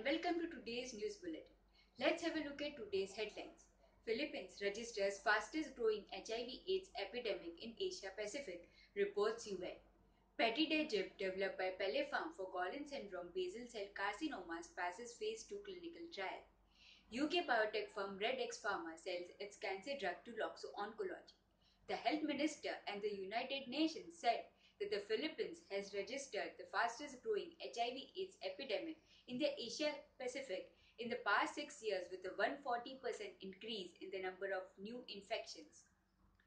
welcome to today's news bulletin. Let's have a look at today's headlines. Philippines registers fastest growing HIV/AIDS epidemic in Asia Pacific, reports UN. Petidegib developed by Pele Farm for Gowland syndrome basal cell carcinomas passes phase 2 clinical trial. UK biotech firm Redx Pharma sells its cancer drug to Loxo Oncology. The health minister and the United Nations said that the Philippines has registered the fastest growing HIV/AIDS epidemic in the Asia Pacific in the past 6 years with a 140% increase in the number of new infections.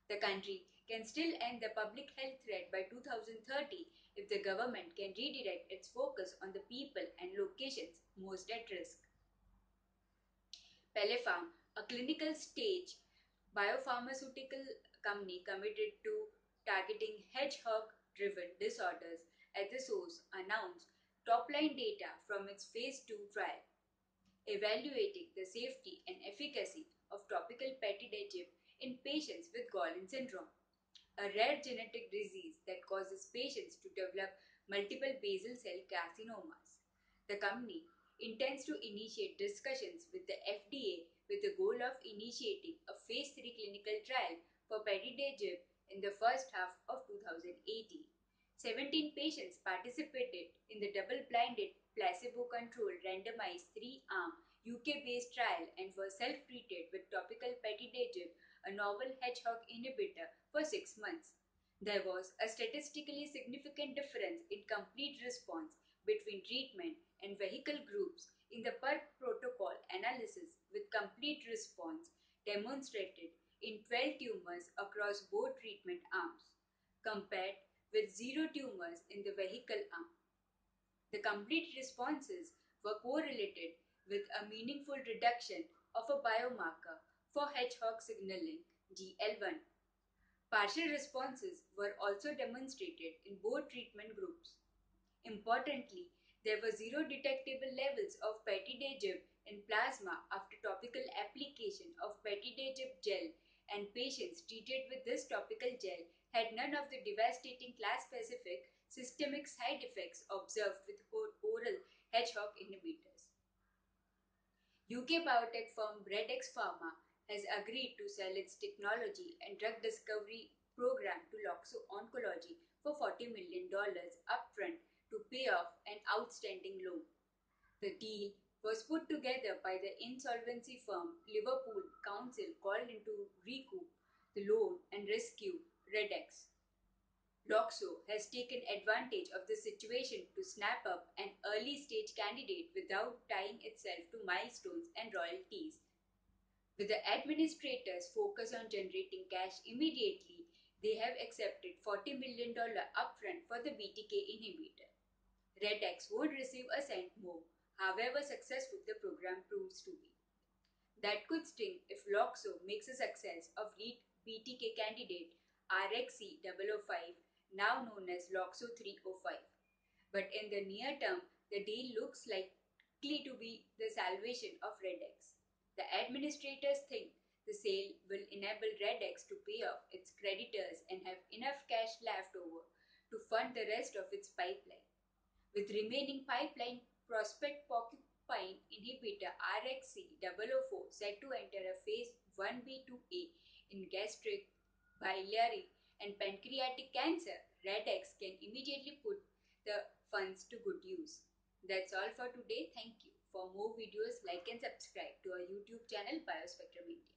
The country can still end the public health threat by 2030 if the government can redirect its focus on the people and locations most at risk. Pele Farm, a clinical stage biopharmaceutical company committed to targeting hedgehog-driven disorders at the source, announced top-line data from its phase 2 trial, evaluating the safety and efficacy of topical petidegib in patients with Gowland syndrome, a rare genetic disease that causes patients to develop multiple basal cell carcinomas. The company intends to initiate discussions with the FDA with the goal of initiating a phase 3 clinical trial for petidegib in the first half of 2018. 17 patients participated in the double-blinded, placebo-controlled, randomized 3-arm UK-based trial and were self-treated with topical petidegib, a novel hedgehog inhibitor, for 6 months. There was a statistically significant difference in complete response between treatment and vehicle groups in the per-protocol analysis, with complete response demonstrated in 12 tumors across both treatment arms, compared with 0 tumors in the vehicle arm. The complete responses were correlated with a meaningful reduction of a biomarker for hedgehog signaling, GL1. Partial responses were also demonstrated in both treatment groups. Importantly, there were 0 detectable levels of petidegib in plasma after topical application of petidegib gel, and patients treated with this topical gel had none of the devastating class-specific systemic side effects observed with oral hedgehog inhibitors. UK biotech firm Redx Pharma has agreed to sell its technology and drug discovery program to Loxo Oncology for $40 million upfront to pay off an outstanding loan. The deal was put together by the insolvency firm Liverpool Council called in to recoup the loan and rescue Redx. Loxo has taken advantage of the situation to snap up an early-stage candidate without tying itself to milestones and royalties. With the administrators focused on generating cash immediately, they have accepted $40 million upfront for the BTK inhibitor. Redx won't receive a cent more, however successful the program proves to be. That could sting if Loxo makes a success of lead BTK candidate RXC005, now known as Loxo 305. But in the near term, the deal looks likely to be the salvation of Redx. The administrators think the sale will enable Redx to pay off its creditors and have enough cash left over to fund the rest of its pipeline. With remaining pipeline prospect porcupine inhibitor RXC004 set to enter a phase 1b/2a in gastric, biliary and pancreatic cancer, Redx can immediately put the funds to good use. That's all for today. Thank you. For more videos, like and subscribe to our YouTube channel Biospectrum India.